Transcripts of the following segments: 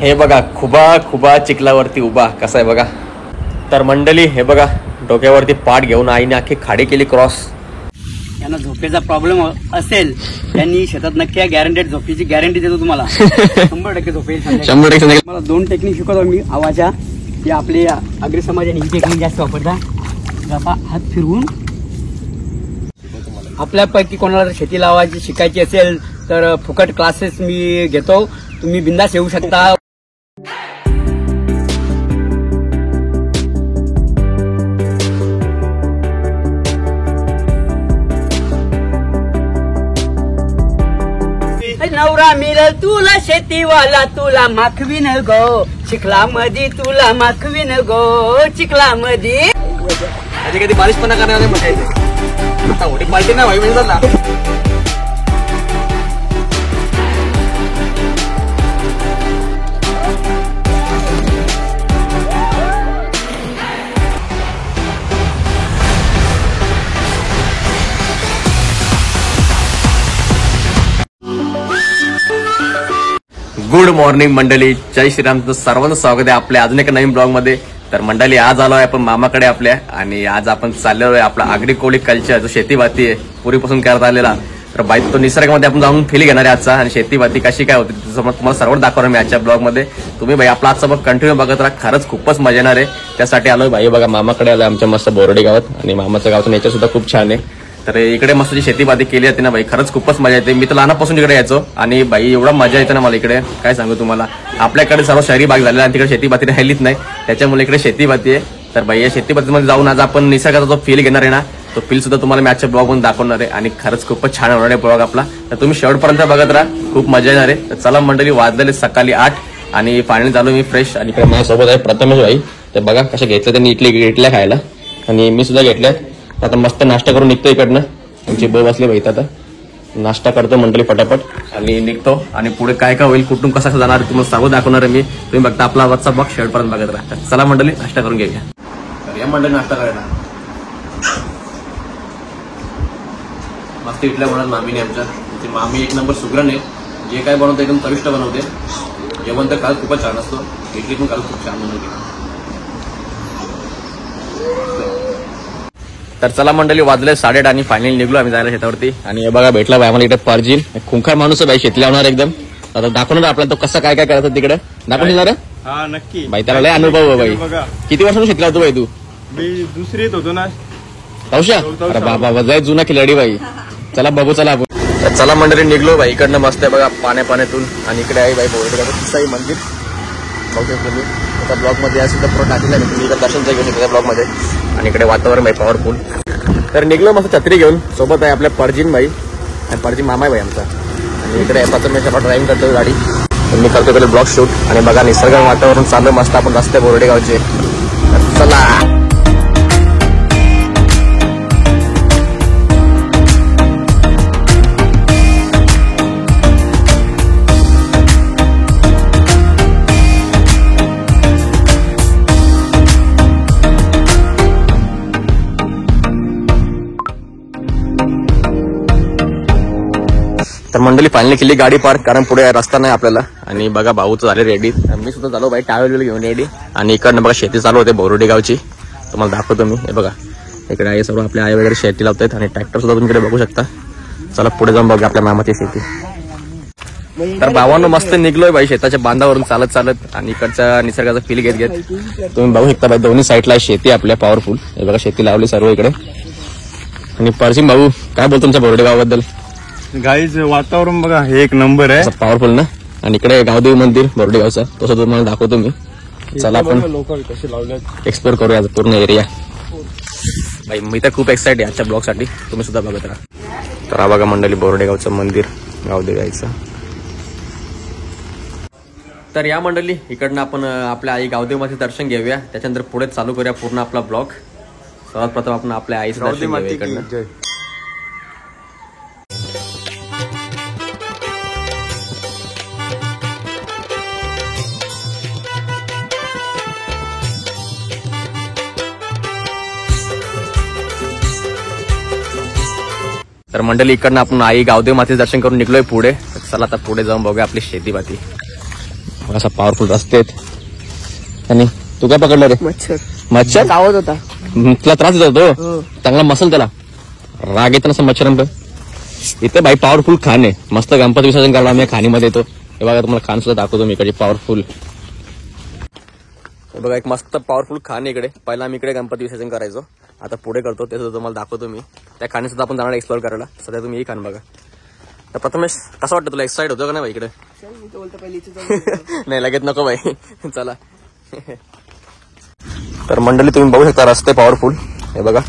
हे बघा खुबा चिखलावरती उभा कसा आहे बघा. तर मंडळी हे बघा डोक्यावरती पाट घेऊन आईने अख्खी खाडी केली क्रॉस. यांना झोपेचा प्रॉब्लेम असेल त्यांनी शेतात नक्की गॅरंटेड झोपेची गॅरंटी देतो तुम्हाला. 100% झोपेल. 100% मला 2 टेक्निक शिकवतो मी आवाजा. हे आपले आगरी समाजाने ही टेक्निक जास्त वापरता. गप्पा हात फिरवून. आपल्यापैकी कोणाला जर शेती लावायची शिकायची असेल तर फुकट क्लासेस मी घेतो. तुम्ही बिंदास येऊ शकता. नवरा मिळेल तुला शेतीवाला तुला माखवीन गो चिखलामध्ये तुला माखवीन गो चिखलामध्ये. कधी कधी बारिशपणा करणार म्हणायचं आता होडी पार्टी ना भाई मिळतात ना. गुड मॉर्निंग मंडळी, जय श्रीरामचं सर्वांचं स्वागत आहे आपल्या अजून एका नवीन ब्लॉग मध्ये. तर मंडळी आज आलो आहे आपण मामाकडे आपल्या आणि आज आपण चाललेलो आहे आपला आगरी कोळी कल्चर जो शेतीभाती आहे पूर्वीपासून करत आलेला. तर बाई तो निसर्गामध्ये आपण जाऊन फील घेणार आहे आजचा आणि शेतीभाती कशी काय होती तुम्हाला सर्व दाखवणार मी आजच्या ब्लॉग मध्ये. तुम्ही भाई आपला आजचा बघ कंटिन्यू बघत राहा, खरंच खूपच मजा येणार आहे. त्यासाठी आलोय भाई बघा मामाकडे आलोय आमच्या मस्त बोर्डी गावात आणि मामाचं गावचं नेचर सुद्धा खूप छान आहे. तर इकडे मस्त जी शेतीभाती केली जाते ना भाई खरंच खूपच मजा येते. मी तर लहानापासून इकडे यायचो आणि भाई एवढा मजा येते ना मला इकडे काय सांगू तुम्हाला. आपल्याकडे सर्व शहरी भाग झालेला आणि तिकडे शेतीभाती राहिलीच नाही त्याच्यामुळे इकडे शेतीभाती आहे. तर भाई या शेतीभातीमध्ये जाऊन आज आपण निसर्गाचा जो फील घेणार आहे ना तो फील सुद्धा तुम्हाला मी आजच्या ब्लॉग मध्ये दाखवणार आहे आणि खरंच खूपच छान होणार आहे ब्लॉग आपला. तर तुम्ही शेवटपर्यंत बघत राहा, खूप मजा येणार आहे. तर चला मंडळी वाजलेले सकाळी 8 आणि फायनली झालो मी फ्रेश आणि इकडे माझ्यासोबत आहे प्रथमेश भाई. तर बघा कशा घेतल्या त्यांनी इटल्या खायला आणि मी सुद्धा घेतल्या. आता मस्त नाश्ता करून निघतो इकडनं. आमची बस बसली भाई आता नाश्ता करतो मंडळी पटापट आणि निघतो आणि पुढे काय काय होईल कुठून कसा जाणार तुम्हाला सर्व दाखवणार आहे मी. तुम्ही बघता आपला वरचा बॉक्स शेवटपर्यंत बघत राहा. चला मंडळी नाश्ता करून घेऊया. तर या मंडळी नाश्ता करायला मस्त इटल्या बनवत मामीने आमच्या. ती मामी एक नंबर सुगरण आहे, जे काय बनवते एकदम चविष्ट बनवते. जेवण तर काल खूपच छान असतो, इडली पण काल खूप छान बनवते. तर चला मंडळी वाजले 8:30 आणि फायनली निघलो आम्ही जायला शेतावरती. आणि हे बघा भेटला भाई आम्हाला इकडे परजीन खुंखार माणूस आहे भाई शेती लावणार एकदम. आता दाखवणार आपल्याला तो कसं काय काय करायचं तिकडे दाखवून देणार हा नक्की भाई. त्याला लय अनुभव आहे भाई. किती वर्षांनी शेती लावतो भाई तू? मी दुसरीत होतो ना तौशा. अरे बाबा जाय जुना खिलाडी भाई. चला बघू चला आपण. चला मंडळी निघलो भाई इकडनं मस्त आहे बघा पाण्यातून आणि इकडे आहे भाई बोर्डी मंदिर बघू तुम्ही त्या ब्लॉग मध्ये आहे सुद्धा पुढे टाकलेलं आहे. तुम्ही इकडे दर्शन घेऊ शकता ब्लॉग मध्ये आणि इकडे वातावरण भाई पॉवरफुल. तर निघलो मस्त छत्री घेऊन. सोबत आहे आपल्या परजीन भाई आणि परजीन मामा आहे भाई आमचा आणि इकडे प्रथमेश आपण ड्रायव्हिंग करतो गाडी. तर मी करतो पहिले ब्लॉग शूट आणि बघा निसर्ग वातावरण चाललं मस्त आपण रस्ते बोर्डे गावचे. चला तर मंडळी फायनली केली गाडी पार्क कारण पुढे रस्ता नाही आपल्याला. आणि बघा भाऊचं झाले रेडी, मी सुद्धा झालो भाई टावेल घेऊन रेडी. आणि इकडनं बघा शेती चालू होते बोरोडी गावची, तुम्हाला दाखवतो मी. हे बघा इकडे आहे सर्व आपले आई वगैरे शेती लावतात आणि ट्रॅक्टर सुद्धा तुम्ही इकडे बघू शकता. चला पुढे जाऊन बघा आपल्या मामाची शेती. तर भावांनो मस्त निघलोय भाई शेताच्या बांधावरून चालत चालत आणि इकडच्या निसर्गाचा फील घेत घेत. तुम्ही बघू शकता भाई दोन्ही साईडला शेती आपल्या पॉवरफुल. हे बघा शेती लावली सर्व इकडे. आणि परजीन भाऊ काय बोलतो तुमच्या बोरोडी गावाबद्दल? गाईच वातावरण बघा हे एक नंबर आहे पॉवरफुल ना. आणि इकडे गावदेवी मंदिर बोर्डी गावचा तो सुद्धा तुम्हाला दाखवतो मी. चला आपण लोकल कसे लावल्यात एक्सप्लोर करूया पूर्ण एरिया. भाई मी तर खूप एक्साइटेड आहे आजच्या ब्लॉग साठी, तुम्ही सुद्धा बघत राहा. तर हा बघा मंडळी बोर्डे गावचं मंदिर गावदेवी आईचं. तर या मंडळी इकडनं आपण आपल्या आई गावदेवीमाचे दर्शन घेऊया, त्याच्यानंतर पुढे चालू करूया पूर्ण आपला ब्लॉग. सर्वात प्रथम आपण आपल्या आईचं दर्शन घेऊया इकडनं. तर मंडळी इकडनं आपण आई गावदेवी मातेचं दर्शन करून निघलोय पुढे. चला आता पुढे जाऊन बघूया आपली शेतीभाती. असा पॉवरफुल रस्ते आहेत. आणि तू काय पकडलं रे? मच्छर चावत होता. तुला त्रास देत होतो चांगला मसल त्याला राग येतो ना मच्छरांना. इथे बाई पॉवरफुल खान आहे. मस्त गणपती विसर्जन करायला आम्ही खाणीमध्ये येतो. हे बघा तुम्हाला खान सुद्धा दाखवतो मी इकडे पॉवरफुल. हे बघा एक मस्त पॉवरफुल खान इकडे. पहिला आम्ही इकडे गणपती विसर्जन करायचो. आता पुढे करतो ते सुद्धा तुम्हाला दाखवतो मी. त्या खाणी सुद्धा आपण जाणार एक्सप्लोर करायला. सध्या तुम्ही ही खान बघा. तर प्रथमेश कसं वाटतं तुला? एक्साइट होतो का नाही बाई इकडे? नाही लगेच नको बाई चला. तर मंडळी तुम्ही बघू शकता रस्ते पॉवरफुल. हे बघा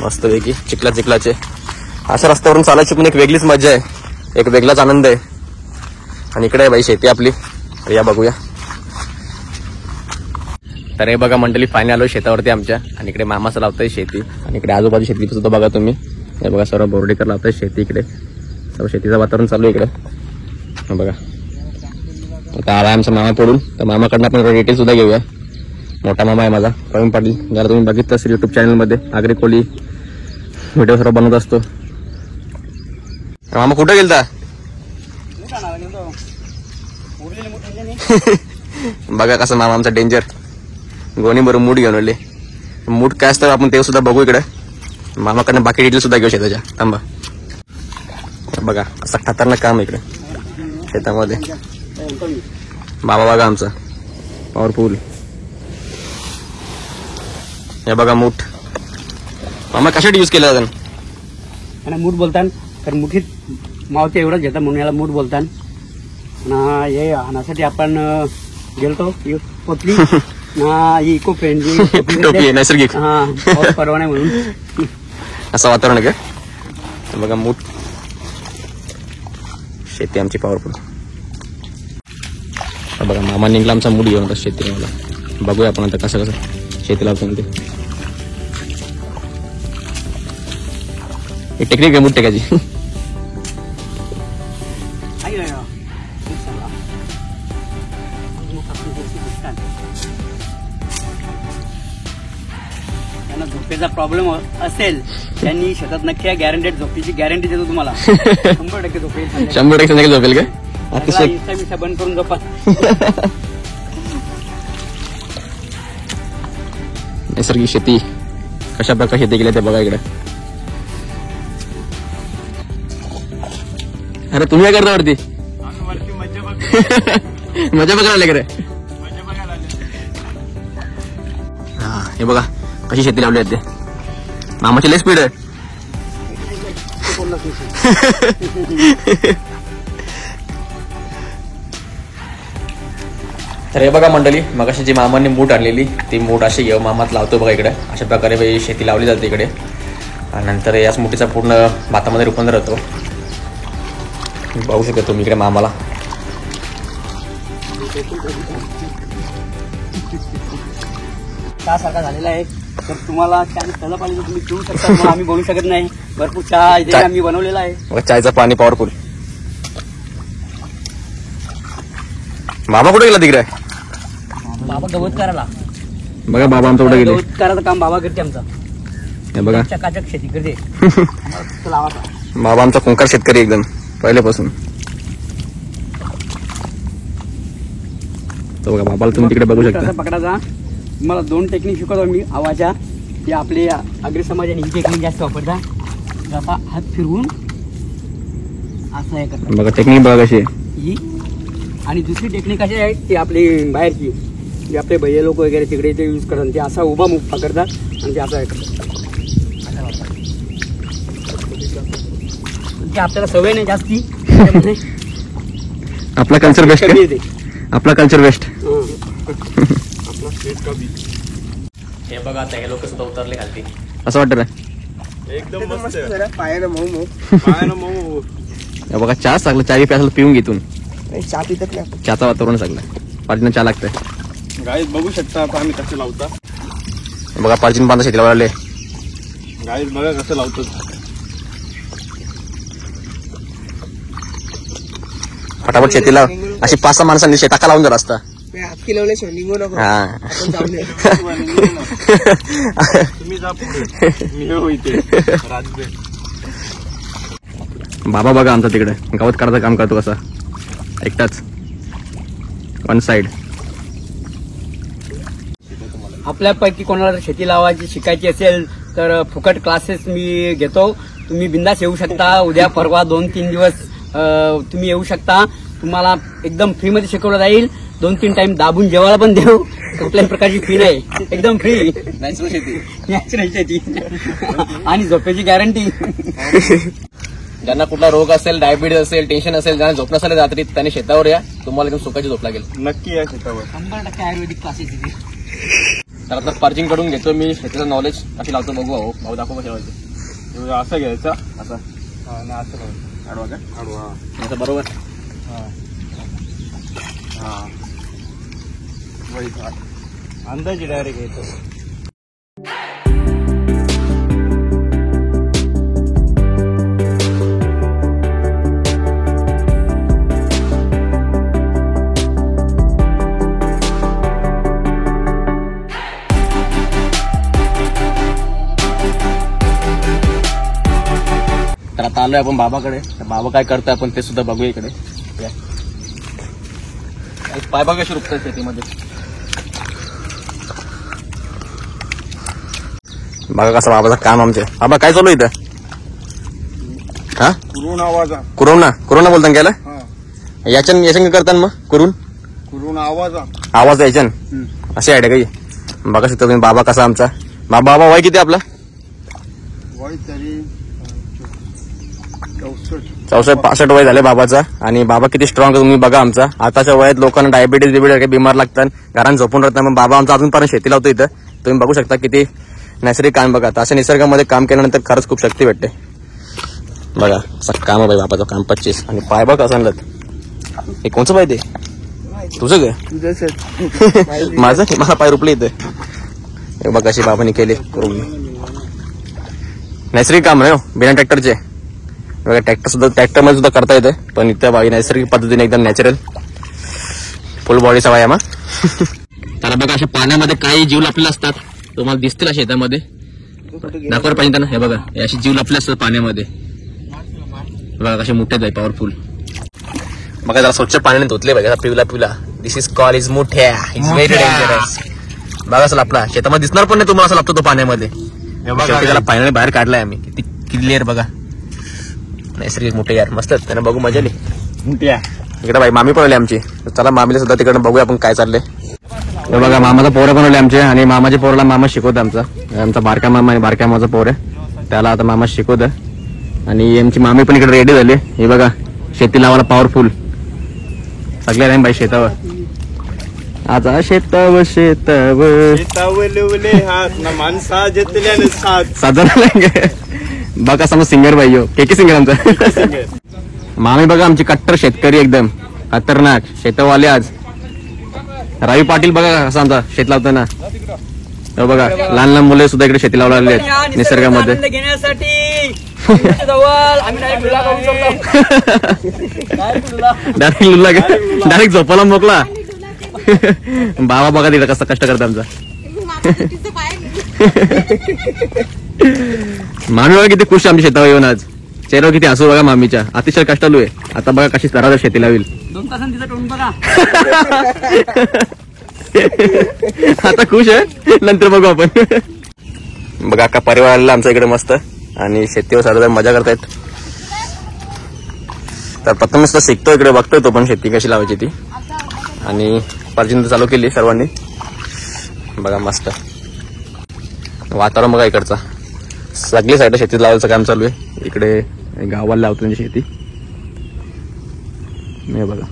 मस्त पैकी चिखलाचे. अशा रस्त्यावरून चालायची पण एक वेगळीच मजा आहे. एक वेगळाच आनंद आहे. आणि इकडे आहे बाई शेती आपली. तर या बघूया. तर हे बघा मंडळी फायनल आलो शेतावरती आमच्या. आणि इकडे मामाचं लावतंय शेती. आणि इकडे आजूबाजू शेती सुद्धा बघा तुम्ही. हे बघा सर्व बोर्डीकर लावतंय शेती इकडे. सर्व शेतीचं वातावरण चालू आहे इकडे. हे बघा आता आला आमचा मामा पडून. तर मामाकडनं आपण डिटेल सुद्धा घेऊया. मोठा मामा आहे माझा प्रवीण पाटील. ज्याला तुम्ही बघितलं असेल युट्यूब चॅनलमध्ये आगरी कोळी व्हिडिओ सर्व बनवत असतो. मामा कुठं गेलता? बघा कसं मामा आमचा डेंजर. गोणी भरून मूठ घेऊन आले. मूठ काय असतं आपण ते सुद्धा बघू इकडे. मामाकडनं बाकी डिटेल सुद्धा घेऊ शेताच्या. थांबा बघा असं खतरनाक काम इकडे शेतामध्ये. बाबा बघा आमचा पॉवरफुल. हे बघा मूठ. मामा कशासाठी यूज केला जातं? आणि मूठ बोलतान तर मुठीत मावते एवढंच घेतात म्हणून याला मूठ बोलतान. हे आणण्यासाठी आपण गेलतो पोतली ना ही इको फ्रेंडली टोपी आहे नैसर्गिक. हा पाऊस परवाना म्हणून असं वातावरण आहे का? बघा मूठ शेती आमची पॉवरफुल. बघा मामा निघला आमचा मूठ घेऊन शेती. मला बघूया आपण आता कसं शेती लावतो ते. एक टेक्निक आहे मूठ टेकायची. त्यांना झोपेचा प्रॉब्लेम असेल त्यांनी शेतात नक्की गॅरंटेड झोपेची गॅरंटी देतो तुम्हाला. 100% झोपेल. 100% संध्याकाळी झोपेल का? इंस्टा बंद करून झोपा. नैसर्गिक शेती कशा प्रकारे शेती केली ते बघा इकडे. अरे तुम्ही काय करता वरती? मजा बघायला आले का? हा हे बघा कशी शेती लावली आहे ते. मामाची लय स्पीड आहे. तर हे बघा मंडळी मगाशी जी मामांनी मूठ आणलेली ती मूठ अशी मामात लावतो बघा इकडे. अशा प्रकारे शेती लावली जाते इकडे. आणि नंतर याच मुठीचा पूर्ण भातामध्ये रूपांतर होतो. बघू शकतो तुम्ही इकडे मामाला. चहा सारखा झालेला आहे. तर तुम्हाला चहा त्याला पाहिजे तुम्ही पिऊ शकता. मग आम्ही बनवू शकत नाही. भरपूर चहा इथे आम्ही बनवलेला आहे. बघा चायचं पाणी पॉवरफुल. बाबा कुठे गेला तिकडे? बाबा गवत करायला. बघा बाबा आमचं कुठे गेले? गवत करायचं काम बाबा करते आमचा. हे बघा चकाचक शेती करते. बाबा आमचा कुंकार शेतकरी एकदम पहिल्यापासून. तर बघा बाबाला तुम्ही तिकडे बघू शकता. पकडायचा. मला 2 टेक्निक शिकवतो मी आवाजा. हे आपले आगरी समाजाने ही टेक्निक जास्त वापरता. जसा हात फिरवून असं हे करतात. बघा टेक्निक बघा कशी ही. आणि दुसरी टेक्निक अशी आहे ती आपली बाहेरची जे आपले भैया लोक वगैरे तिकडे ते यूज करतात. ते असा उभा मुख पकडतात आणि ते असं हे करतात. ते आपल्याला सवय नाही जास्ती. आपला कल्चर बेस्ट. आपला कल्चर बेस्ट. हे बघा आता हे लोक सुद्धा उतरले खालती. असं वाटतं ना? एकदम मस्त. पायानं मऊ मऊ. हे बघा चहा सगळं चहा प्यायला पिऊन घेतून. चहा पितच नाही. चहाचं वातावरण सगळं पार्टीनं चहा लागतंय. गाईज बघू शकता आता आम्ही कसं लावता. बघा पार्टीन बांधा शेतीला वाढले. गाईज बघा कसं लावतो. फटाफट शेतीला अशी 5-6 माणसांनी शेताका लावून जर असता. हात लावले निघू नको. तुम्ही जा पुढे. मी हो इथे राजबे. बाबा बघा आमचा तिकडे गवत काढायचं काम करतो कसा एकटाच. One side. आपल्यापैकी कोणाला शेती लावायची शिकायची असेल तर फुकट क्लासेस मी घेतो. तुम्ही बिंदास येऊ शकता. उद्या परवा 2-3 दिवस तुम्ही येऊ शकता. तुम्हाला एकदम फ्रीमध्ये शिकवलं जाईल. 2-3 टाइम दाबून जेवायला पण देऊ. कुठल्याही प्रकारची फी नाही, एकदम फ्री. नॅचरल शेती आणि झोपेची गॅरंटी. ज्यांना कुठला रोग असेल, डायबिटीज असेल, टेन्शन असेल, ज्यांना झोप नसेल रात्री त्यांनी शेतावर या. तुम्हाला एकदम सुखाची झोप लागेल. नक्की या शेतावर. 100% आयुर्वेदिक क्लासेस इथे. तर आता पार्किंग कडून घेतो मी शेतीचं नॉलेज कशी लावतो बघू. भाऊ दाखव कशी लावायची. असं घ्यायचं असं आणि असं लावायचं. आडवा का आडवा. असं बरोबर. हा अंदाजे डायरेक्ट घ्यायचं. तर आता आलोय आपण बाबाकडे. तर बाबा काय करतोय आपण ते सुद्धा बघूया इकडे. पाय बघा कशी रुपतात शेतीमध्ये. बघा कसं बाबाचं काम आमचे. बाबा काय चालू इथं? हा कुरून आवाजा. कुरोना बोलता गेला याच्यान करताना मग कुरून आवाजा. आवाज याच्यान अशी आयडिया काही. बघा शकता तुम्ही बाबा कसा आमचा. बाबा वय किती आपला? वय तरी 64 वय झाले बाबाचा. आणि बाबा किती स्ट्रॉंग आहे तुम्ही बघा आमचा. आताच्या वयात लोकांना डायबिटीज काही बिमार लागतात, घरात झोपून राहतात. मग बाबा आमचा अजूनपर्यंत शेती लावतो इथं. तुम्ही बघू शकता किती नैसर्गिक काम. बघा अशा निसर्गामध्ये काम केल्यानंतर खरंच खूप शक्ती भेटते. बघा असं काम आहे बाबाचं काम. 25 आणि पाय बघ असं. हे कोणचं पाय ते तुझं काय? माझं मला पाय रुपले इथे. बघा अशी बाबांनी केले करून. नैसर्गिक काम नाही बिना ट्रॅक्टरचे. बघा ट्रॅक्टरमध्ये सुद्धा करता येते. पण इथं बाई नैसर्गिक पद्धतीने एकदम नॅचरल फुल बॉडीचा व्यायाम. त्याला बघा अशा पाण्यामध्ये काही जीव लपलेले असतात. तुम्हाला दिसतील अशा शेतामध्ये. दाखवर पाहिजे त्यांना. हे बघा अशी जीव लपले असतात पाण्यामध्ये. बघा कसे मोठे आहे पॉवरफुल. बघा जरा स्वच्छ पाण्याने धुतले बघा पिवला. दिस इज कॉल इज मोठ्या. Is very dangerous. बघा असं लपला शेतामध्ये दिसणार पण नाही तुम्हाला. असं लपतो तो पाण्यामध्ये. त्याला पाण्याने बाहेर काढलाय आम्ही. किती क्लिअर बघा नैसर्गिक मोठे यार मस्त. त्यांना बघू मजा आली. इकडे बाई मामी पळवली आमची. चला मामीला सुद्धा तिकडनं बघूया आपण काय चाललंय. बघा मामाचा पोरं बनवले आमचे. आणि मामाच्या पोराला मामा शिकवत. आमचा बारका मामा आणि बारक्या मामाचा पोर आहे. त्याला आता मामा शिकवत. आणि आमची मामी पण इकडे रेडी झाली. हे बघा शेती लावायला पॉवरफुल सगळे राहीन बाई शेतावर. आता शेतावर माणसा जेतल्याने साधारण बघा समज सिंगर बाई हो. के सिंगर आमचा मामी बघा आमची कट्टर शेतकरी एकदम खतरनाक शेतवाले. आज रवी पाटील बघा कसा आमचा शेत लावताना. बघा लहान लहान मुले सुद्धा इकडे शेती लावला आहेत निसर्गामध्ये. घेण्यासाठी डायरेक्ट झोपायला मोकला. बाबा बघा तिकडे कसा कष्ट करता आमचा. मामी बघा किती खुश आमच्या शेतावर येऊन. आज चेहऱ्यावर किती हसू बघा मामीच्या. अतिशय कष्टालू आहे. आता बघा कशी सरासर शेती लावेल. 2 तासांनी तिचं तोंड बघा. आता खुश आहे. नंतर बघू आपण. बघा अख्खा परिवार आलेला आमच्या इकडे मस्त. आणि शेतीवर साधारण मजा करतायत. तर प्रथम सुद्धा शिकतो इकडे बघतोय तो पण शेती कशी लावायची ती. आणि पर्जंत चालू केली सर्वांनी. बघा मस्त वातावरण बघा इकडचा. सगळी साईड शेतीत लावायचं काम चालू आहे. इकडे गावाला लावतो त्यांची शेती. नाही बघा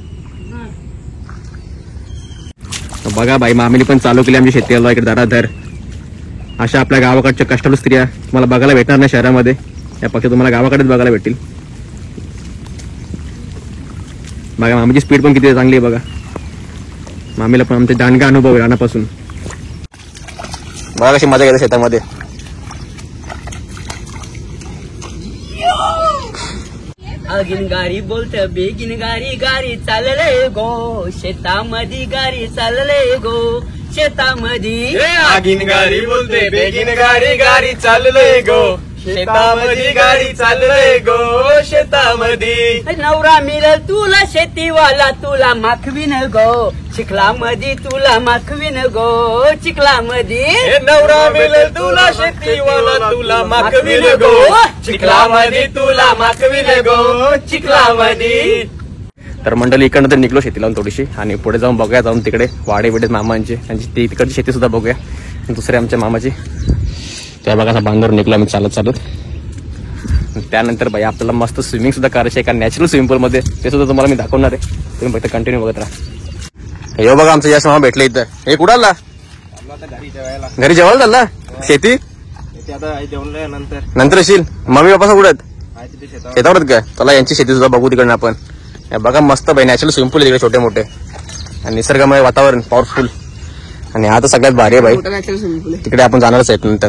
बघा बाई मामीने पण चालू केली आमची शेती इकडे दाराधर. अशा आपल्या गावाकडच्या कष्टाळू स्त्रिया तुम्हाला बघायला भेटणार नाही शहरामध्ये. यापेक्षा तुम्हाला गावाकडेच बघायला भेटतील. बघा मामीची स्पीड पण किती चांगली आहे. बघा मामीला पण आमचा दांडगा अनुभव आहे रानापासून. बघा कशी मजा घेते शेतामध्ये. आगीन गाडी बोलत बेगीन गाडी चालले गो. शेतामध्ये गाडी चालले गो. शेतामध्ये आगीन गाडी बोलते बेगीन गाडी चालले गो. शेतामध्ये गाडी चाललंय गो शेतामध्ये. नवरा मिळेल तुला शेतीवाला तुला माखवीन गो चिखलामध्ये तुला माखवीन गो चिखलामध्ये. हे नवरा मिळेल तुला शेतीवाला तुला माखवीन गो चिखलामध्ये तुला माखवीन गो चिखलामध्ये. तर मंडळी इकडनं तर निघलो शेती लावून थोडीशी आणि पुढे जाऊन बघूया जाऊन तिकडे वाडे बिडे मामांचे त्यांची ती तिकडची शेती सुद्धा बघूया. दुसरे आमच्या मामाची त्या बघा बांधावर निघलो आम्ही चालत चालत. त्यानंतर बाई आपल्याला मस्त स्विमिंग सुद्धा करायची एका नॅचरल स्विमिंग पूल मध्ये ते सुद्धा तुम्हाला मी दाखवणार आहे. तुम्ही फक्त कंटिन्यू बघत राहा. हे बघा आमचं यश मामा भेटले इथं. हे कुठं आला घरी जेवायला चालला शेती आता जेवल्यानंतर नंतर येशील. मम्मी पप्पा कुठं शेतावरच काय चला यांची शेती सुद्धा बघू तिकडनं आपण. हे बघा मस्त बाई नॅचरल स्विमिंग पूल तिकडे छोटे मोठे आणि निसर्गमय वातावरण पॉवरफुल आणि आता सगळ्यात भारी आहे बाई. तिकडे आपण जाणारच आहेत नंतर.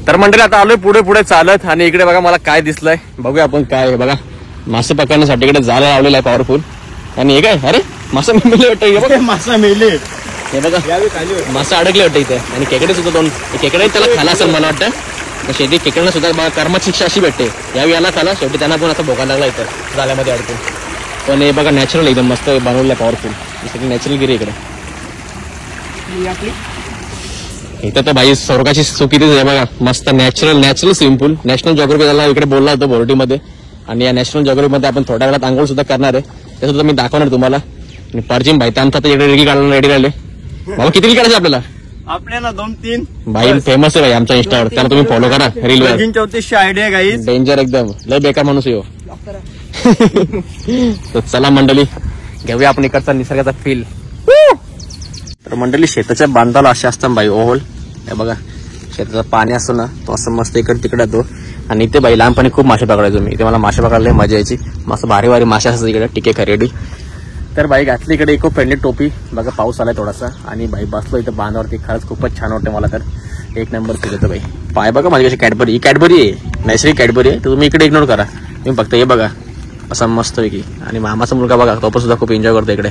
तर मंडळी आता आलोय पुढे पुढे चालत आणि इकडे बघा मला काय दिसलंय बघूया आपण काय आहे. बघा मासे पकडण्यासाठी इकडे जाळं लावलेलं आहे पॉवरफुल आणि हे काय अरे मासा मेले वाटतं. मासा मेले हे बघा मासा अडकले वाटतं इथे आणि खेकडे सुद्धा दोन खेकडे त्याला खाला असेल मला वाटतं. शेती खेकड्यांना सुद्धा कर्माची शिक्षा अशी भेटते यावेळी याला खाला शेवटी त्यांना पण आता भोगायला लागला इथं जाळ्यामध्ये अडकून. पण हे बघा नॅचरल एकदम मस्त बनवलं आहे पॉवरफुल सगळी नॅचरल गिरी इकडे. इथं तर भाई स्वर्गाची सुखीतीच आहे बघा मस्त नॅचरल स्विमिंग पूल. नॅशनल जॉग्राफी त्याला इकडे बोलला होता बोर्डीमध्ये आणि या नॅशनल जॉग्राफीमध्ये आपण थोड्या वेळात आंघोळ सुद्धा करणार आहे ते सुद्धा मी दाखवणार तुम्हाला. आणि परजिम भाई आमचा आता इकडे रेडी काढायला रेडी राहिले. बाबा किती काढायचं आपल्याला 2-3 भाई फेमस आहे भाई आमच्या इंस्टावर त्याला तुम्ही फॉलो करा रीलवर. 3400 आयडिया गाईज डेंजर एकदम लय बेकार माणूस येऊ. तर चला मंडळी घेऊया आपण इकडचा निसर्गाचा फील. तर मंडळी शेताच्या बांधाला असे असतात बाई ओहोल. हे बघा शेताचं पाणी असतो ना तो असं मस्त इकडे तिकडे येतो आणि इथे बाई लहानपणी खूप मासे पकडायचो मी. इथे मला मासे पकडायला मजा यायची. मस्त भारी भारी मासे असतात इकडे टिके खरेडी. तर बाई घातली इकडे इको फ्रेंडली टोपी. बघा पाऊस आलाय थोडासा आणि बाई बसलो इथं बांधावरती. खरंच खूपच छान वाटतं मला तर एक नंबर फील येतं बाई. पाय बघा माझी कशी कॅडबरी ही कॅडबरी आहे नैसर्गिक कॅडबरी आहे तर तुम्ही इकडे इग्नोर करा. तुम्ही फक्त हे बघा असं मस्त पैकी. आणि मामाचा मुलगा बघा तो पण सुद्धा खूप एन्जॉय करतो इकडे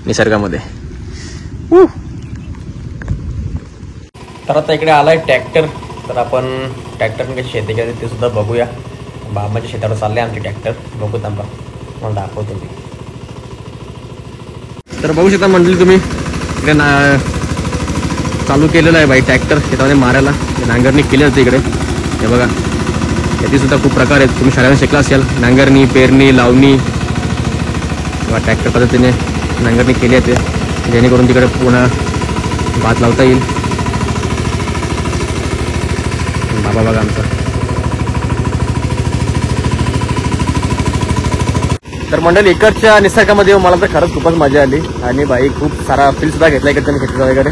निसर्गामध्ये. तर आता इकडे आलाय ट्रॅक्टर. तर आपण ट्रॅक्टरने कशी शेती केली ते सुद्धा बघूया. बाबाच्या शेतावर चाललंय आमचे ट्रॅक्टर. बघू थांबा मला दाखवतो मी. तर बघू शकता मंडळी तुम्ही इकडे चालू केलेलं आहे बाई ट्रॅक्टर शेतामध्ये मारायला. नांगरणी केली जाते इकडे. हे बघा याची सुद्धा खूप प्रकार आहेत. तुम्ही शाळेला शिकला असाल नांगरणी पेरणी लावणी किंवा ट्रॅक्टर पद्धतीने नांगरणी केली जाते जेणेकरून तिकडे पुन्हा भात लावता येईल. बाबा बघा आमचा. तर मंडळी इकडच्या निसर्गामध्ये मला तर खरंच खूपच मजा आली आणि बाई खूप सारा फील सुद्धा घेतला इकडच्या शेतीचा वगैरे.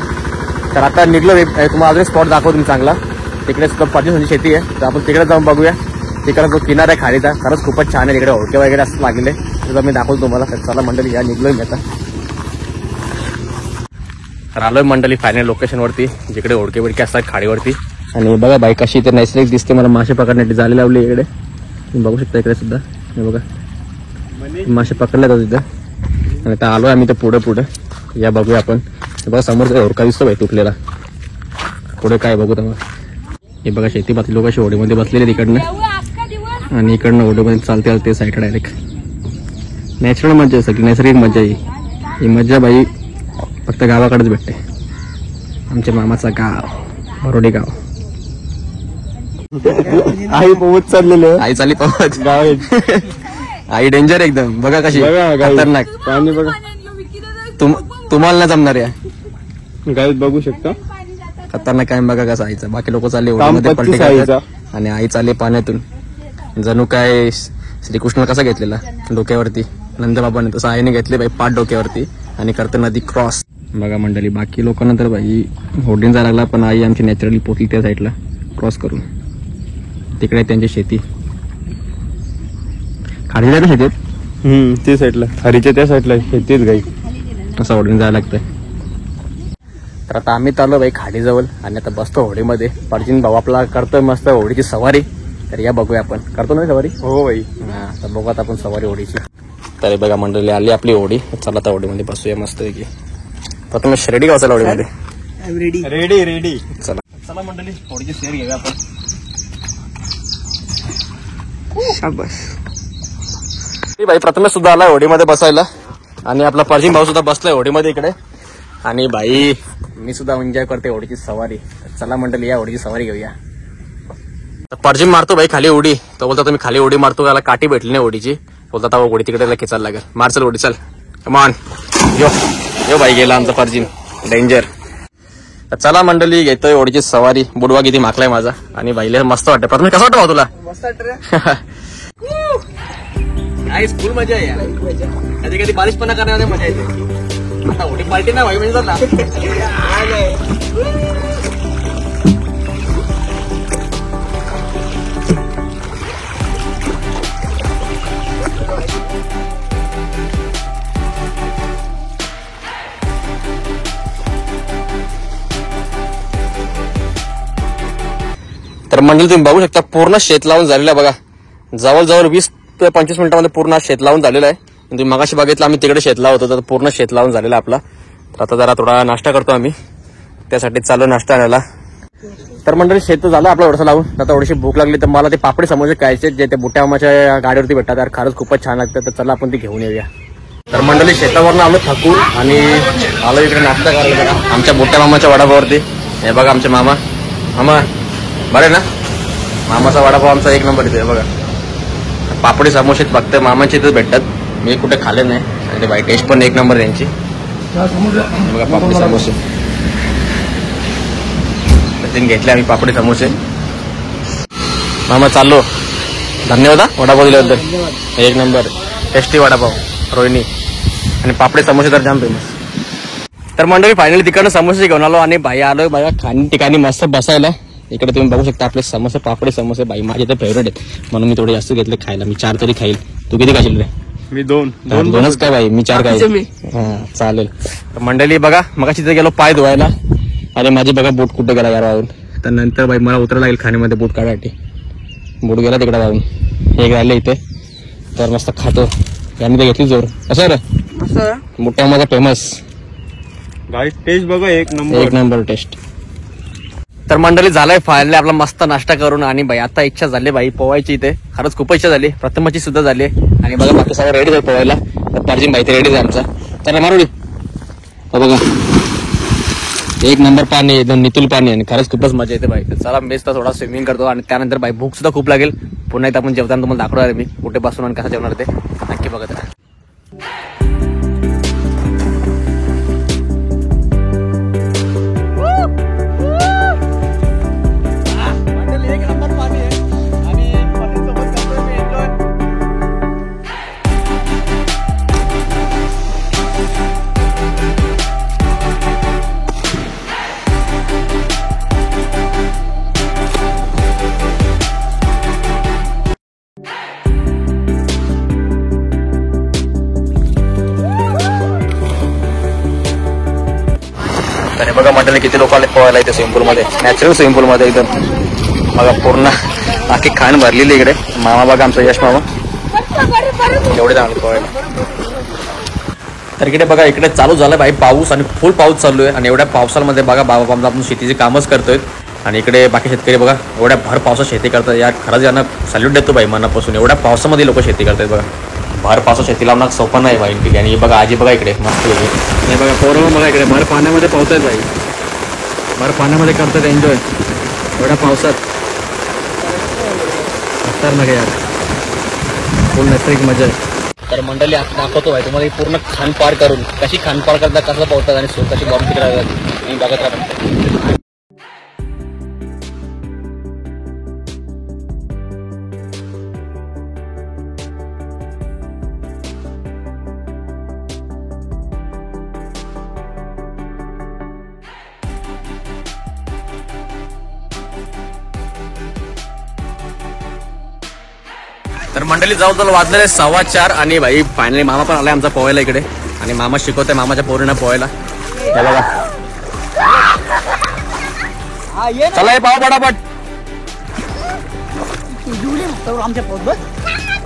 तर आता निघलो तुम्हाला अजून स्पॉट दाखवतो तुम्ही चांगला. तिकडे सुद्धा पर्जन्यांची शेती आहे तर आपण तिकडे जाऊन बघूया. तिकडे जो किनारा आहे खाडीचा खरंच खूपच छान आहे. तिकडे होडके वगैरे असं लागले तर मी दाखवतो तुम्हाला. तर चला मंडळी या निघलोय मी आता. तर आलोय मंडळी फायनल लोकेशनवरती जिकडे होडके बिडके असतात खाडीवरती. आणि बघा बाई कशी इथे नैसर्गिक दिसते. मला मासे पकडण्यासाठी जाळी लावली इकडे. तुम्ही बघू शकता इकडे सुद्धा हे बघा मासे पकडले जातात तिथं. आणि आता आलोय आम्ही तर पुढे पुढे या बघूया आपण. बघा समोर होडका दिसतो बाई तुटलेला. पुढे काय बघू तेव्हा. हे बघा शेती बातली लोक अशी होडीमध्ये बसलेले तिकडनं आणि इकडनं होडीमध्ये चालते चालते साईड डायरेक्ट. नॅचरल मजा आहे सगळी नैसर्गिक मजा ही मजा बाई फक्त गावाकडेच भेटते. आमच्या मामाचा गाव बरोडी गाव. आई पोहत चाललेलं आई चालली पवत गाव आई डेंजर एकदम. बघा कशी खतरनाक. पाणी बघा तुम्हाला ना जमणार या गाईत बघू शकता खतरनाक काय बघा कसं आईचं. बाकी लोक चालले काम होडीमध्ये 25 पलटी आईचा. करतात आणि आई चालले पाण्यातून. जणू काय श्रीकृष्ण कसा घेतलेला डोक्यावरती नंदबाबाने तसं आईने घेतले बाई पाठ डोक्यावरती आणि करते नदी क्रॉस. बघा मंडळी बाकी लोकांना तर बाई होडीन जायला लागला पण आई आमची नॅचरली पोचली त्या साईडला क्रॉस करून. तिकडे त्यांची शेती खाली जायला शेतीत ते साईडला हरीच्या त्या साईडला शेतीच गाई असं होडीन जायला लागतंय. तर आता आम्ही चाललो बाई खाडीजवळ आणि आता बसतो होडीमध्ये. परजीन भाऊ आपला करतोय मस्त होडीची सवारी. तर या बघूया आपण करतो ना सवारी. हो बाई हा तर बघूयात आपण सवारी होडीची. तर बघा मंडळी आली आपली होडी. चला आता होडीमध्ये बसूया मस्त पैकी. प्रथमेश रेडी का चला होडीमध्ये रेडी रेडी चला चला मंडळी होडीची शेअर घेऊया आपण. भाई प्रथमेश सुद्धा आला होडीमध्ये बसायला आणि आपला परजीम भाऊ सुद्धा बसलाय होडीमध्ये इकडे. आणि भाई मी सुद्धा एन्जॉय करते होडीची सवारी. चला मंडळी या होडीची सवारी घेऊया. परजीम मारतो भाई खाली उडी. तो बोलता तुम्ही खाली उडी मारतो, त्याला काठी भेटली नाही ओढीची. बोलता आता ओढी तिकडे खेचायला लागेल. मार चल ओढी चल. कमॉन यो यो भाई गेला आमचा परजीम. डेंजर. चला मंडळी घेतोय ओढीची सवारी. बुडवा किती माकलाय माझा. आणि भाईला मस्त वाटतं. प्रथम कसं वाटतं भाऊ तुला? मस्त स्कूल मजा आहे यार. कधी कधी बारिशपणा करण्यामध्ये मजा येते. आता ओढी पार्टी ना भाई म्हणजे ना. तर मंडळी तुम्ही बघू शकता पूर्ण शेत लावून झालेलं आहे बघा. जवळजवळ 20 ते 25 मिनिटांमध्ये पूर्ण शेत लावून झालेलं आहे. तुम्ही मगाशी बघितलं आम्ही तिकडे शेत लावत होतो, तर पूर्ण शेत लावून झालेला आपला. तर आता जरा थोडा नाश्ता करतो आम्ही, त्यासाठी चालू नाश्ता आणायला. तर मंडळी शेत झालं आपलं थोडंसं लावून. आता थोडीशी भूक लागली तर मला ते पापडी समोसे खायचे जे ते बुट्या मामाच्या गाडीवरती भेटतात. यार खरंच खूपच छान लागतं. तर चला आपण ते घेऊन येऊया. तर मंडळी शेतावरनं आलो थकून आणि आलो इकडे नाश्ता करायला बघा आमच्या बुट्या मामाच्या वडापावरती. हे बघा आमचे मामा. मामा बरं ना, मामाचा वडापाव आमचा एक नंबर इथे बघा. पापडी समोसे फक्त मामाच्या इथेच भेटतात, मी कुठे खाल्ले नाही. आणि बाई टेस्ट पण एक नंबर यांची बघा. पापडी समोसे तीन घेतले आम्ही पापडी समोसे. मामा चाललो. धन्यवाद वडापाव दिल्याबद्दल. एक नंबर टेस्टी वडापाव रोहिणी. आणि पापडी समोसे तर जाम फेमस. तर मंडळी फायनली तिकडनं समोसे घेऊन आलो आणि भाई आलोय बघा खाणी ठिकाणी मस्त बसायला. इकडे तुम्ही बघू शकता आपले समोसे पापडी समोसे. बाई माझे तर फेवरेट आहेत म्हणून मी थोडे जास्त घेतले खायला. मी 4 तरी खाईल. तू किती खाशील रे? मी दोनच काय बाई, मी 4 खाईल. हा चालेल. तर मंडळी बघा मगाशी तिथे गेलो पाय धुवायला आणि माझी बघा बूट कुठे गेला यार वाहून. तर नंतर बाई मला उतरायला लागेल खाणीमध्ये बूट काढायसाठी. बूट गेला तिकडे वाहून. हे राहिले इथे. तर मस्त खातो. यांनी तर घेतली जोर. असं रे मोठ्या माझा फेमस. टेस्ट बघा एक नंबर टेस्ट. तर मंडळी झालंय फायनली आपला मस्त नाश्ता करून. आणि भाई आता इच्छा झाली भाई पोवायची इथे. खरंच खूप इच्छा झाली. प्रथमाची सुद्धा झाली. आणि बघा बाकी सगळं रेडी आहे पोवायला. तर परजीम भाई ते रेडी आहे आमचा. तर मारुडी बघा एक नंबर पाणी एकदम नितुल पाणी. आणि खरंच खूपच मजा येते भाई. तर चला बेस्ट तर थोडा स्विमिंग करतो आणि त्यानंतर भाई भूक सुद्धा खूप लागेल. पुन्हा एकदा आपण जेवताना तुम्हाला दाखवणार मी कुठे बसून आणि कसं जेवणार ते नक्की बघत राहा. आणि बघा मंडळी किती लोक आले पोहायला इथे स्विमिंग पूलमध्ये. नॅचरल स्विमिंग पूलमध्ये एकदम बघा पूर्ण आखी खाण भरलेली इकडे. मामा बघा आमचा यश मामा एवढे चांगले पोहायला. तर इकडे बघा इकडे चालू झालं भाई पाऊस आणि फुल पाऊस चालू आहे. आणि एवढ्या पावसामध्ये बघा बाबा आपण शेतीची कामच करतोय. आणि इकडे बाकी शेतकरी बघा एवढ्या भर पावसात शेती करतात. यार खरंच यांना सॅल्यूट देतो भाई मनापासून. एवढ्या पावसामध्ये लोक शेती करतात बघा. भर पावसात शेती लावणार सोपं नाही भाई. आणि बघा आजी बघा इकडे मस्त हे बघा पोरं बघा इकडे भर पाण्यामध्ये पोहतायत भाई. भर पाण्यामध्ये करतात एन्जॉय एवढ्या पावसात. तर नका यार फुल नैसर्गिक मजा आहे. तर मंडळी आता दाखवतो भाई तुम्हाला पूर्ण खान पार करून कशी खान पार करतात, कसं पोहतात आणि कशी बॉम्ब किती राहतात मी बघत राहतो. तर मंडळी जवळजवळ वाजलेले 4:15 आणि भाई फायनली मामा पण आलाय आमचा पोहायला इकडे. आणि मामा शिकवतोय मामाच्या पोरींना पोहायला. हे बघा चला हे पाव पटापट.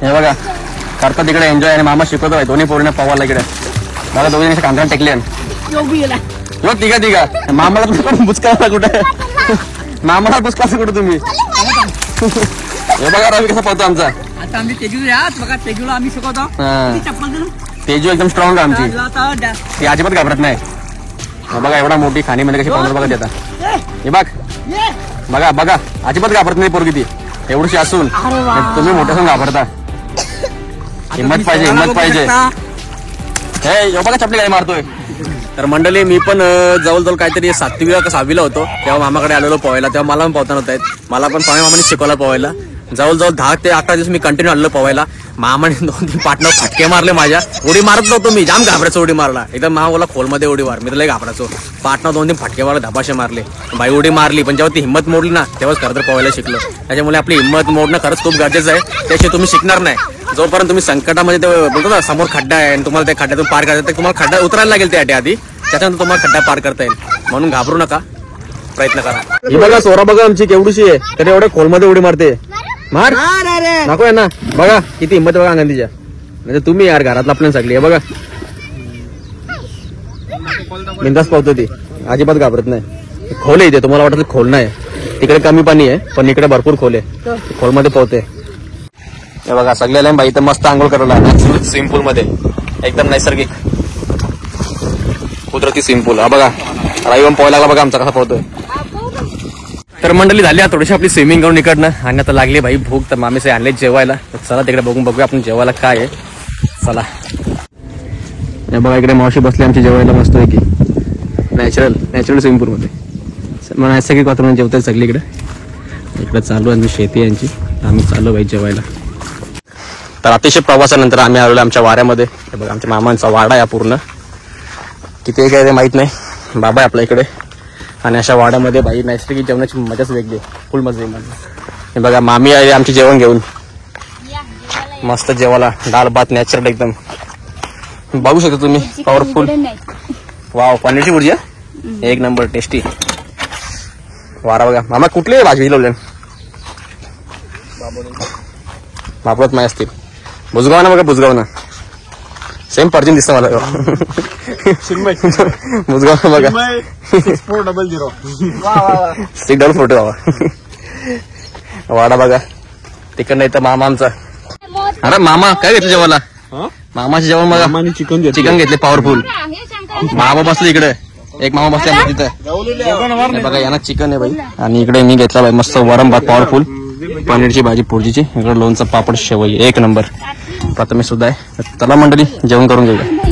हे बघा करतात तिकडे एन्जॉय. आणि मामा शिकवतोय दोन्ही पोरींना पोहायला इकडे. बघा दोघी कांद्रा टेकले तिघा. मामाला बुचका कुठे मामाला बुचका कुठे तुम्ही. हे बघा रवी कसा पोहतो आमचा. आता आमची तेजू याच बघा तेजूला आम्ही शिकवतो हा. किती चप्पल देऊ तेजू एकदम स्ट्रॉंग आहे आमची, तुला आता द्या. ती अजिबात घाबरत नाही. बघा एवढा मोठी खाणीमध्ये कशी पावडर बघा आता. हे बघ ये. बघा बघा अजिबात घाबरत नाही पोरगी ती, एवढीशी असून अरे वा. तुम्ही मोठ्यासून घाबरता. हिम्मत पाहिजे, हिम्मत पाहिजे. हे यो बघा चपली काय मारतोय. तर मंडळी मी पण जवळजवळ काहीतरी 7वी का 6वीला होतो तेव्हा मामाकडे आलेलो पोहायला. तेव्हा मला पण पोहता नव्हता येत. मला पण स्वामी मामाने शिकवला पोहायला. जवळजवळ 10 ते 11 दिवस मी कंटिन्यू आलेलो पोहायला. मामाने 2-3 पार्टनर फटके मारले माझ्या. उडी मारत नव्हतो मी, जाम घाबरायचो उडी मारला. एकदम मामा बोला खोलमध्ये उडी मार, मी तर लय घाबरायचो. पार्टनर 2-3 फटके मारले, धपाशे मारले. बाई उडी मारली, पण जेव्हा ती हिंमत मोडली ना तेव्हाच खरं तर पोहायला शिकलो. त्याच्यामुळे आपली हिंमत मोडणं खरंच खूप गरजेचं आहे. त्याशिवाय तुम्ही शिकणार नाही. जोपर्यंत तुम्ही संकटामध्ये ते बोलतो ना समोर खड्डा आहे आणि तुम्हाला त्या खड्ड्यातून पार करायचं, तर तुम्हाला खड्डा उतरायला लागेल त्या आधी, त्याच्यानंतर तुम्हाला खड्डा पार करता येईल. म्हणून घाबरू नका, प्रयत्न करा. ही बघा सोरा बघा आमची केवढीशी आहे, तरी एवढ्या खोलमध्ये उडी मारते. मार नको आहे ना, बघा किती हिंमत बघा अंगण तिच्या. म्हणजे तुम्ही यार घरात आपल्या सगळी बघा बिंदास पावतो ती, अजिबात घाबरत नाही. खोल आहे इथे, तुम्हाला वाटत खोल नाही, तिकडे कमी पाणी आहे पण इकडे भरपूर खोल आहे. खोलमध्ये पोहते. हे बघा सगळ्याला बाई इथं मस्त आंघोळ करायला स्विमिंग पूल मध्ये, एकदम नैसर्गिक कुदरती स्विमिंग पूल. हा बघा राईवन पोहायला लागला बघा आमचा कसा पोहतोय. तर मंडळी झाली आता थोडीशी आपली स्विमिंग करून इकडनं, आणि आता लागली भाई भूक. तर मामीसे आणले जेवायला, तर चला तिकडे बघून बघूया आपण जेवायला काय आहे. चला हे बघा इकडे मावशी बसली आमची जेवायला मस्त आहे की नॅचरल स्विमिंग पूल मध्ये. मग नैसर्गिक वातावरण जेवतोय सगळी इकडे चालू आहे शेती यांची. आम्ही चाललो भाई जेवायला. तर अतिशय प्रवासानंतर आम्ही आलेलो आमच्या वाड्यामध्ये. हे बघा आमच्या मामांचा वाडा या पूर्ण, किती काय ते माहित नाही. बाबा आहे आपल्या इकडे, आणि अशा वाड्यामध्ये बाई नैसर्गिक जेवणाची मजाच वेगळी, फुल मजा आहे. हे बघा मामी आहे आमची जेवण घेऊन मस्त जेवायला. डाळ भात नॅचरल एकदम बघू शकता तुम्ही, पॉवरफुल. वाव पनीरची भुर्जी एक नंबर टेस्टी. वारा बघा मामा कुठली भाजी लावले बाबत माय असतील. भुजगाव ना बघा, भुजगाव ना सेम पर्जन दिसतं मला. भुजगाव बघा 6400 644 बाबा. वाडा बघा तिकडनं येतं मामा आमचा. अरे मामा काय घेतलं जेवायला? मामाचे जेवण बघा, चिकन घेतले पॉवरफुल. मामा बसले इकडे, एक मामा बसले तिथं बघा, यांना चिकन आहे बाई. आणि इकडे मी घेतला बाई मस्त वरम भात पॉवरफुल, पनीरची भाजी पुरजीची, इकडे लोणचं पापड शेवई एक नंबर. प्रथमेश सुद्धा आहे. चला मंडळी जेवण करून घेऊया.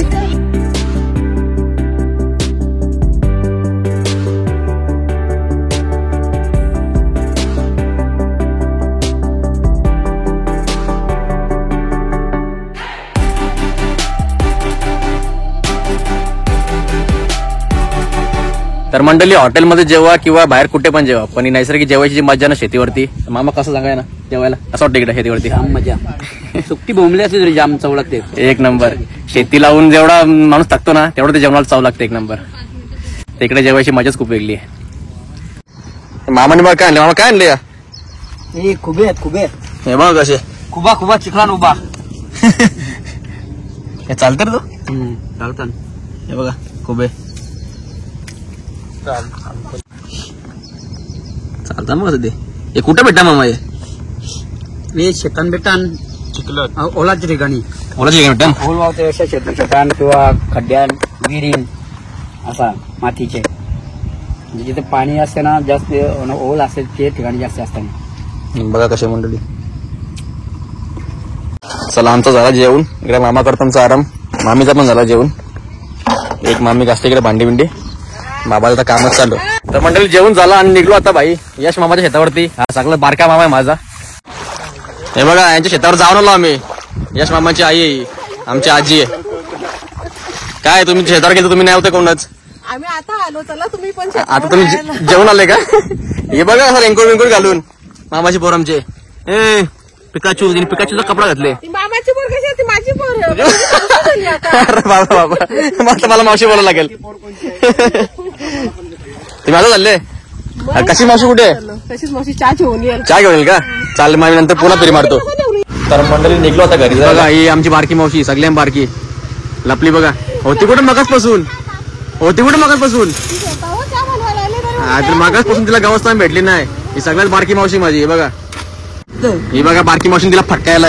तर मंडळी हॉटेलमध्ये जेवा किंवा बाहेर कुठे पण जेवा, पण ही नैसर्गिक जेवायची जी मजा ना शेतीवरती. मामा कसं सांगाय ना जेवायला असं वाटतं इकडे शेतीवरती जाम मजा. सुट्टी बोंबली असते तरी जाम चव लागते एक नंबर. शेती लावून जेवढा माणूस टाकतो ना तेवढं ते जेवणाला चव लागते एक नंबर. तिकडे जेवायची मजाच खूप वेगळी आहे. मामाने बघा काय आणले, मामा काय आणले या? हे खुबे आहेत खुबे, हे बघ कसे खुबा चिखलान उभा. हे चालतं रे तो, चालतात. हे बघा खुबे चालतं मग ते. हे कुठे भेटता मामा? हे शेतान बेटान ओलाच्या ठिकाणी, ओलाची भेटता ओल वावते अशा शेतान किंवा खड्ड्यान विहिरीन असा मातीचे, म्हणजे जिथे पाणी असते ना जास्त ओल असेल ते ठिकाणी जास्त असतात. बघा कसे मंडळी. चला आमचा झाला जेवण. इकडे मामा करतो आमचा आराम, मामीचा पण झाला जेवण. एक मामी घासते इकडे भांडी बिंडी, बाबाला आता कामच चालू. तर मंडळी जेवण झालं आणि निघलो आता भाई यश मामाच्या शेतावरती. हा सगळं बारका मामा आहे माझा. हे बघा यांच्या शेतावर जाऊन आलो आम्ही. यश मामाची आई आहे, आमची आजी आहे. काय तुम्ही शेतावर गेलो, तुम्ही नाही होते कोणच? आम्ही आता आलो, चला तुम्ही पण आता तुम्ही जेवण आले का? हे बघा असं रेनकोट विंकोट घालून मामाची पोर आमचे. ए पिकाचू, तिने पिकाचूचा कपडा घातले. ती मामाची पोर कशी आहे, ती माझी पोर. अरे बाबा बाबा मला मावशी बोलायला लागेल. तुम्ही आता चालले? कशी मावशी कुठे आहे? तशीच मावशी चहा घेऊन येईल. चहा घेऊन येईल का? चालेल मग नंतर पुन्हा फेरी मारतो. तर मंडळी निघलो आता घरी. बघा ही आमची बारकी मावशी, सगळ्यां बारकी लपली बघा. होती कुठे मगाचपासून, होती कुठे मगाचपासून? तर मगाचपासून तिला गावस्थान भेटली नाही. ही सगळ्यात बारकी मावशी माझी. बघा ही बघा बारकी मशीन तिला फटकायला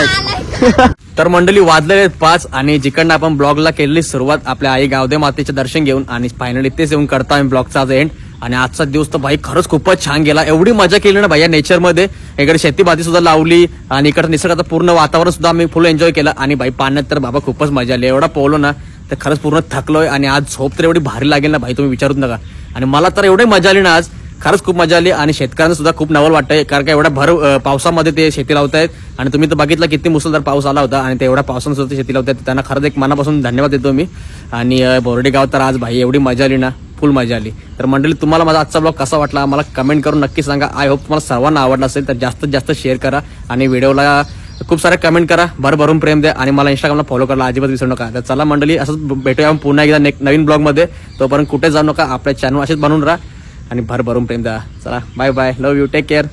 तर मंडळी वाजलेले 5 आणि जिकडनं आपण ब्लॉगला केलेली सुरुवात आपल्या आई गावदे मातेचे दर्शन घेऊन आणि फायनली तेच येऊन करता आम्ही ब्लॉगचा आज एंड. आणि आजचा दिवस तर भाई खरंच खूपच छान गेला. एवढी मजा केली ना भाई या नेचरमध्ये. इकडे शेतीबाती सुद्धा लावली आणि इकडे निसर्गाचं पूर्ण वातावरण सुद्धा आम्ही फुल एन्जॉय केलं. आणि भाई पाण्यात तर बाबा खूपच मजा आली. एवढा पोहलो ना तर खरंच पूर्ण थकलोय. आणि आज झोप तर एवढी भारी लागेल ना भाई तुम्ही विचारूच नका. आणि मला तर एवढी मजा आली ना आज, खरंच खूप मजा आली. आणि शेतकऱ्यांना सुद्धा खूप नवल वाटतंय कारण का एवढ्या पावसामध्ये ते शेती लावतायत. आणि तुम्ही तर बघितलं किती मुसळधार पाऊस आला होता आणि ते एवढ्या पावसानं सुद्धा शेती लावतायत. त्यांना खरंच एक मनापासून धन्यवाद देतो मी. आणि बोर्डे गाव तर आज भाई एवढी मजा आली ना, फुल मजा आली. तर मंडळी तुम्हाला माझा आजचा ब्लॉग कसा वाटला मला कमेंट करून नक्की सांगा. आय होप तुम्हाला सर्वांना आवडला असेल तर जास्तीत जास्त शेअर करा आणि व्हिडिओला खूप सारे कमेंट करा, भरभरून प्रेम द्या आणि मला इंस्टाग्रामला फॉलो करायला अजिबात विसरू नका. तर चला मंडळी असंच भेटूया पुन्हा एकदा नवीन ब्लॉगमध्ये. तोपर्यंत कुठे जाऊ नका, आपल्या चॅनल असेच बनवून राहा आणि भरभरून प्रेम द्या. चला bye bye, love you, take care.